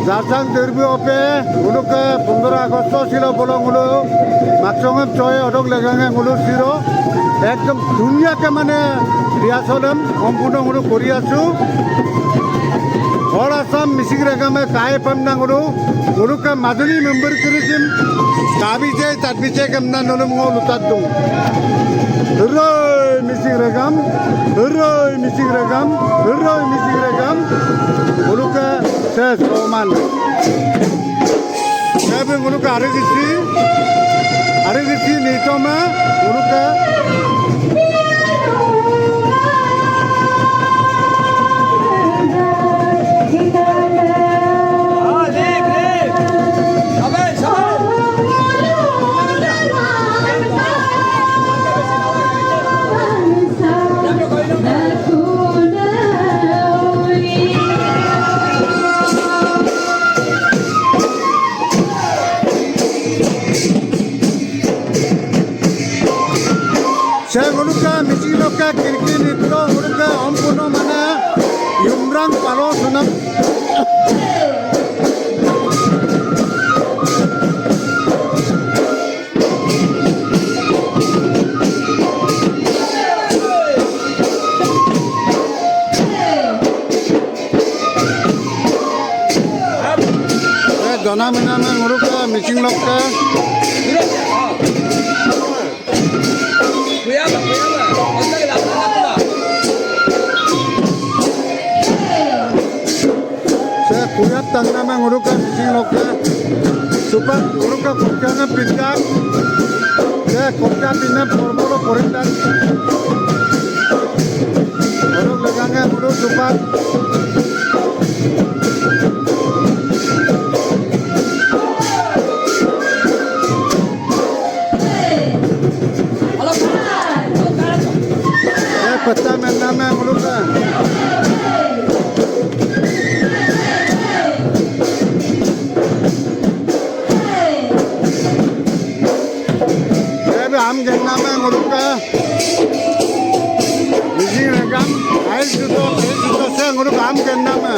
Zasang derby ope, uluk 15 August ছিল বলং হলো মাকসংম চয় অডক লেগাঙে হলো সিরো একদম ধুনিয়াকে মানে রিহার্সেল সম্পূর্ণ হলো কৰি আছো অল আসাম মিসিং রেগামে কায়ে পামনা হলো হলোকে মাজুলী মেম্বার করেছিম কাবিজে তাতবিজে কেমনা নলম লুতাত দং হরই মিসিং রেগাম হলোকে শেষ Rahman Saya nguluk hari gisi nito ma nguluk ka Saya nguluk ka misi loka kirki nito nguluk ka ompuno mana yumrang palo sunam Dona mina me nguluk ka misi loka Kuyat tanda me nguruk ka misi loka super nguruk ka kokya na pinjak kokya pinna porbolo porindan nguruk legange nguruk super peta menna me nguruk ka am genna me nguruk ka misi regam ail juto se nguruk am genna me